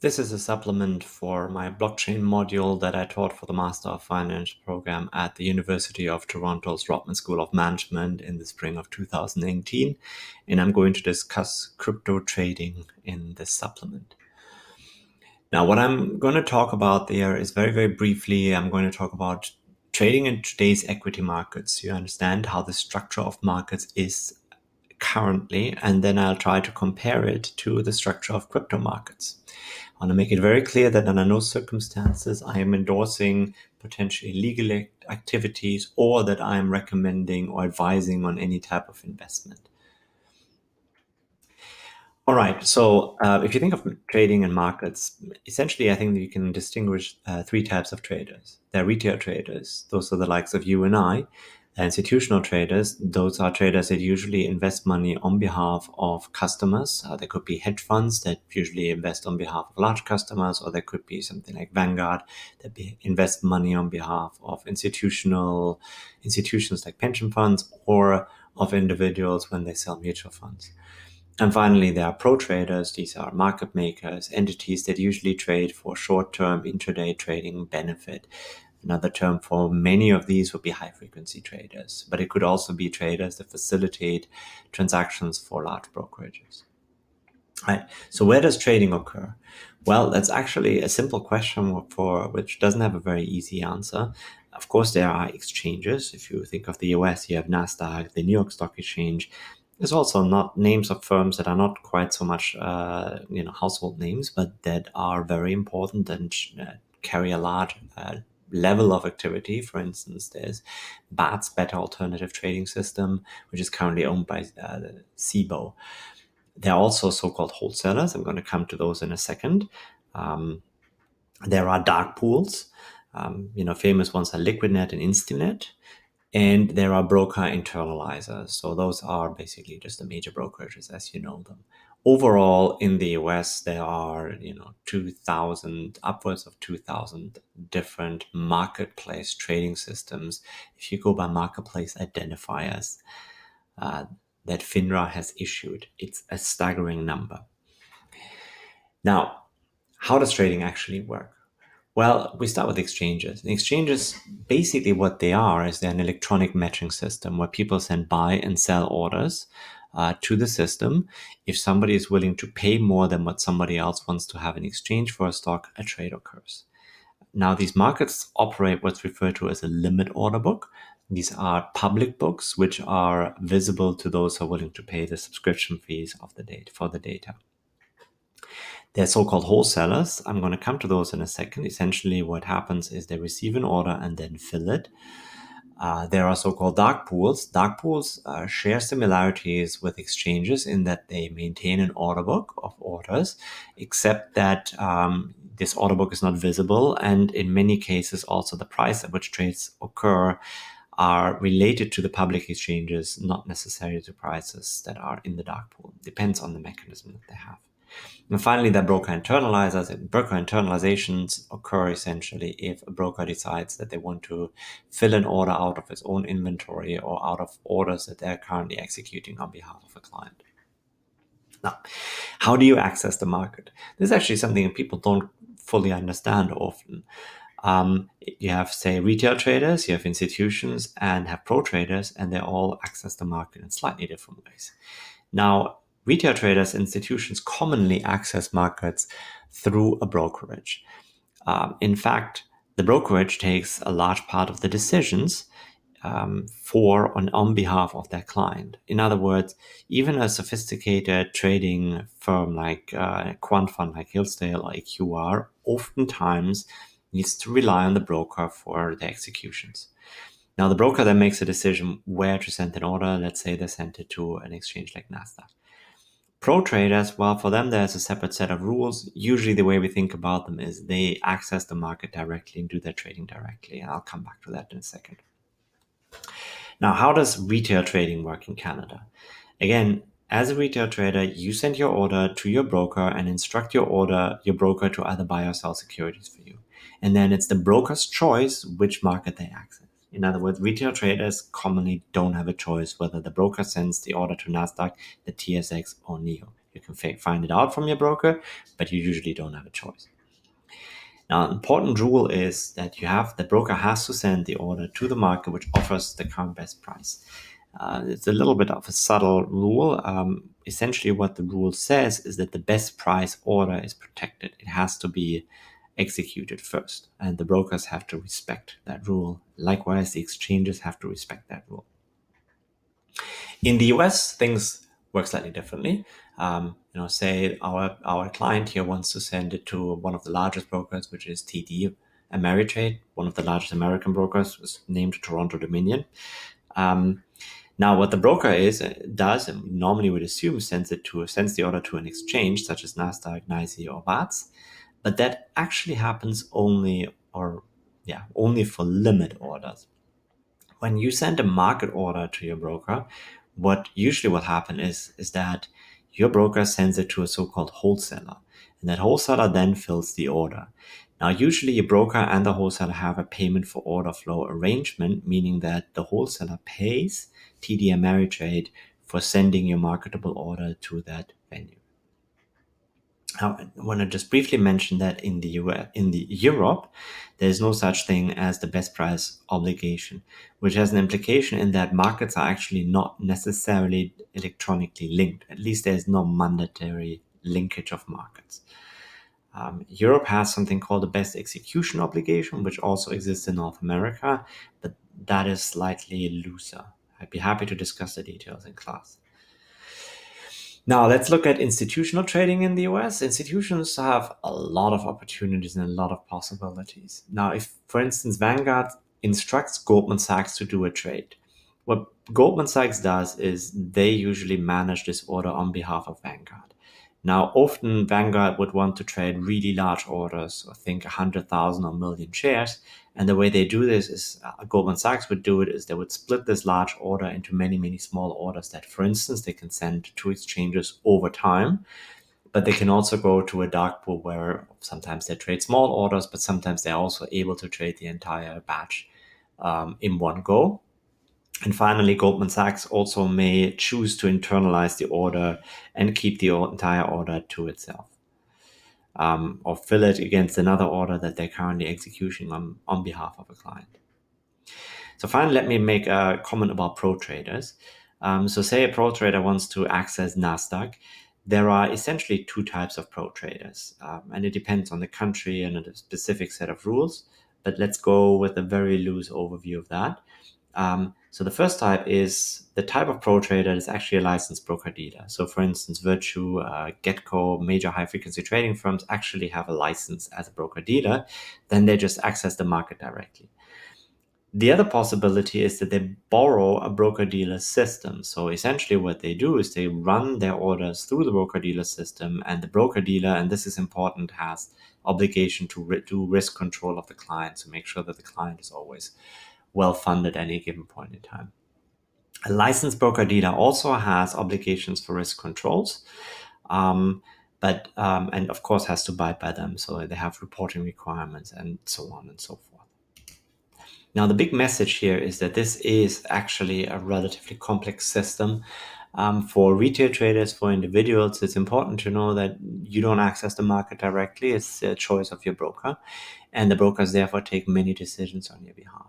This is a supplement for my blockchain module that I taught for the Master of Finance program at the University of Toronto's Rotman School of Management in the spring of 2018. And I'm going to discuss crypto trading in this supplement. Now, what I'm going to talk about there is very briefly, I'm going to talk about trading in today's equity markets. You understand how the structure of markets is currently, and then I'll try to compare it to the structure of crypto markets. I want to make it very clear that under no circumstances I am endorsing potentially illegal activities or that I am recommending or advising on any type of investment. All right, so if you think of trading and markets, essentially I think that you can distinguish three types of traders. There are retail traders, those are the likes of you and I. Institutional traders, those are traders that usually invest money on behalf of customers. There could be hedge funds that usually invest on behalf of large customers, or there could be something like Vanguard that invest money on behalf of institutions like pension funds or of individuals when they sell mutual funds. And finally, there are pro traders. These are market makers, entities that usually trade for short-term intraday trading benefit. Another term for many of these would be high-frequency traders, but it could also be traders that facilitate transactions for large brokerages. Right. So where does trading occur? Well, that's actually a simple question for which doesn't have a very easy answer. Of course, there are exchanges. If you think of the US, you have NASDAQ, the New York Stock Exchange. There's also not names of firms that are not quite so much, household names, but that are very important and carry a large level of activity. For instance, there's BATS, Better Alternative Trading System, which is currently owned by Cboe. There are also so-called wholesalers. I'm going to come to those in a second. There are dark pools. Famous ones are Liquidnet and Instinet. And there are broker internalizers. So those are basically just the major brokerages as you know them. Overall, in the US, there are, 2,000, upwards of 2,000 different marketplace trading systems. If you go by marketplace identifiers, that FINRA has issued. It's a staggering number. Now, how does trading actually work? Well, we start with exchanges. And exchanges, basically what they are is they're an electronic matching system where people send buy and sell orders to the system. If somebody is willing to pay more than what somebody else wants to have in exchange for a stock, a trade occurs. Now, these markets operate what's referred to as a limit order book. These are public books which are visible to those who are willing to pay the subscription fees of the data for the data. They're so-called wholesalers. I'm going to come to those in a second. Essentially, what happens is they receive an order and then fill it. There are so-called dark pools. Dark pools share similarities with exchanges in that they maintain an order book of orders, except that this order book is not visible, and in many cases also the price at which trades occur are related to the public exchanges, not necessarily to prices that are in the dark pool. Depends on the mechanism that they have. And finally, the broker internalizers. And broker internalizations occur essentially if a broker decides that they want to fill an order out of its own inventory or out of orders that they're currently executing on behalf of a client. Now, how do you access the market? This is actually something that people don't fully understand often. You have, say, retail traders, you have institutions, and have pro traders, and they all access the market in slightly different ways. Now, retail traders, institutions commonly access markets through a brokerage. In fact, the brokerage takes a large part of the decisions on behalf of their client. In other words, even a sophisticated trading firm like a quant fund like Hillsdale or AQR oftentimes needs to rely on the broker for the executions. Now, the broker then makes a decision where to send an order. Let's say they sent it to an exchange like NASDAQ. Pro traders, well, for them, there's a separate set of rules. Usually the way we think about them is they access the market directly and do their trading directly. And I'll come back to that in a second. Now, how does retail trading work in Canada? Again, as a retail trader, you send your order to your broker and instruct your broker to either buy or sell securities for you. And then it's the broker's choice which market they access. In other words, retail traders commonly don't have a choice whether the broker sends the order to NASDAQ, the TSX, or NEO. You can find it out from your broker, but you usually don't have a choice. Now, an important rule is that the broker has to send the order to the market which offers the current best price. It's a little bit of a subtle rule. Essentially, what the rule says is that the best price order is protected. It has to be executed first, and the brokers have to respect that rule. Likewise, the exchanges have to respect that rule. In the US, things work slightly differently. Say our client here wants to send it to one of the largest brokers, which is TD Ameritrade, one of the largest American brokers, was named Toronto Dominion. Now, what the broker does, and normally would assume, sends the order to an exchange such as Nasdaq, NYSE, or BATS, but that actually happens only for limit orders. When you send a market order to your broker, what usually will happen is that your broker sends it to a so-called wholesaler, and that wholesaler then fills the order. Now, usually your broker and the wholesaler have a payment for order flow arrangement, meaning that the wholesaler pays TD Ameritrade for sending your marketable order to that venue. Now, I want to just briefly mention that in Europe, there's no such thing as the best price obligation, which has an implication in that markets are actually not necessarily electronically linked. At least there's no mandatory linkage of markets. Europe has something called the best execution obligation, which also exists in North America, but that is slightly looser. I'd be happy to discuss the details in class. Now, let's look at institutional trading in the US. Institutions have a lot of opportunities and a lot of possibilities. Now, if, for instance, Vanguard instructs Goldman Sachs to do a trade, what Goldman Sachs does is they usually manage this order on behalf of Vanguard. Now, often Vanguard would want to trade really large orders, I think 100,000 or million shares. And the way they do this is Goldman Sachs would do it is they would split this large order into many, many small orders that, for instance, they can send to exchanges over time. But they can also go to a dark pool where sometimes they trade small orders, but sometimes they're also able to trade the entire batch in one go. And finally, Goldman Sachs also may choose to internalize the order and keep the entire order to itself, or fill it against another order that they're currently executing on behalf of a client. So finally, let me make a comment about pro traders. So say a pro trader wants to access Nasdaq. There are essentially two types of pro traders, and it depends on the country and a specific set of rules. But let's go with a very loose overview of that. So the first type is the type of pro trader that is actually a licensed broker-dealer. So for instance, Virtu, Getco, major high-frequency trading firms actually have a license as a broker-dealer. Then they just access the market directly. The other possibility is that they borrow a broker-dealer system. So essentially what they do is they run their orders through the broker-dealer system, and the broker-dealer, and this is important, has obligation to do risk control of the client to make sure that the client is always well-funded at any given point in time. A licensed broker-dealer also has obligations for risk controls, and of course has to abide by them. So they have reporting requirements and so on and so forth. Now, the big message here is that this is actually a relatively complex system. For retail traders, for individuals, it's important to know that you don't access the market directly. It's a choice of your broker, and the brokers therefore take many decisions on your behalf.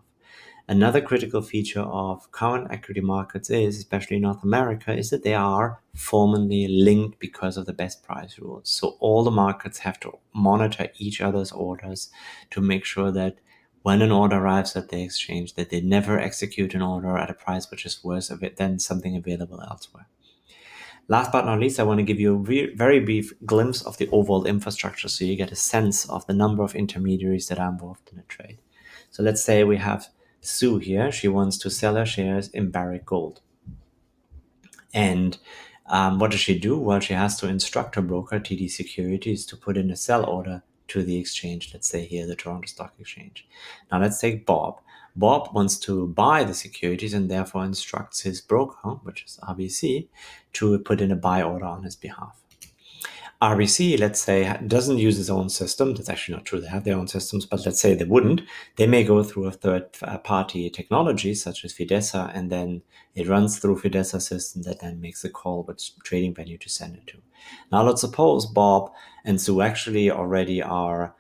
Another critical feature of current equity markets is, especially in North America, is that they are formally linked because of the best price rules. So all the markets have to monitor each other's orders to make sure that when an order arrives at the exchange, that they never execute an order at a price which is worse than something available elsewhere. Last but not least, I want to give you a very brief glimpse of the overall infrastructure so you get a sense of the number of intermediaries that are involved in a trade. So let's say we have Sue here. She wants to sell her shares in Barrick Gold. And what does she do? Well, she has to instruct her broker, TD Securities, to put in a sell order to the exchange, let's say here, the Toronto Stock Exchange. Now let's take Bob. Bob wants to buy the securities and therefore instructs his broker, which is RBC, to put in a buy order on his behalf. RBC, let's say, doesn't use its own system. That's actually not true. They have their own systems, but let's say they wouldn't. They may go through a third-party technology such as Fidessa, and then it runs through Fidessa system that then makes a call which trading venue to send it to. Now, let's suppose Bob and Sue actually already are,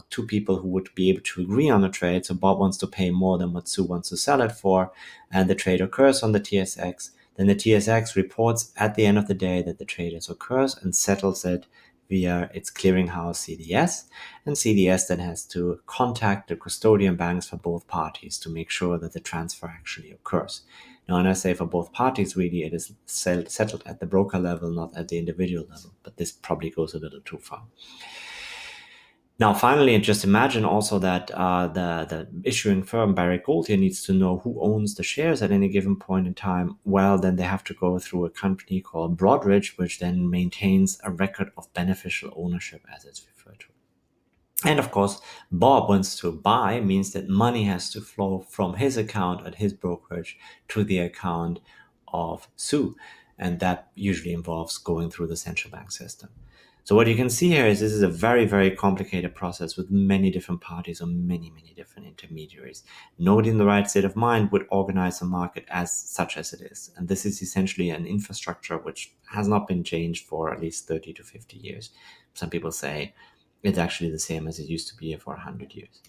two people who would be able to agree on a trade. So Bob wants to pay more than what Sue wants to sell it for, and the trade occurs on the TSX. Then the TSX reports at the end of the day that the trade has occurs and settles it via its clearinghouse CDS. And CDS then has to contact the custodian banks for both parties to make sure that the transfer actually occurs. Now, and I say for both parties, really, it is settled at the broker level, not at the individual level. But this probably goes a little too far. Now, finally, just imagine also that the issuing firm, Barrick Gold, here needs to know who owns the shares at any given point in time. Well, then they have to go through a company called Broadridge, which then maintains a record of beneficial ownership, as it's referred to. And of course, Bob wants to buy, means that money has to flow from his account at his brokerage to the account of Sue. And that usually involves going through the central bank system. So what you can see here is this is a very, very complicated process with many different parties or many, many different intermediaries. Nobody in the right state of mind would organize a market as such as it is. And this is essentially an infrastructure which has not been changed for at least 30 to 50 years. Some people say it's actually the same as it used to be for 100 years.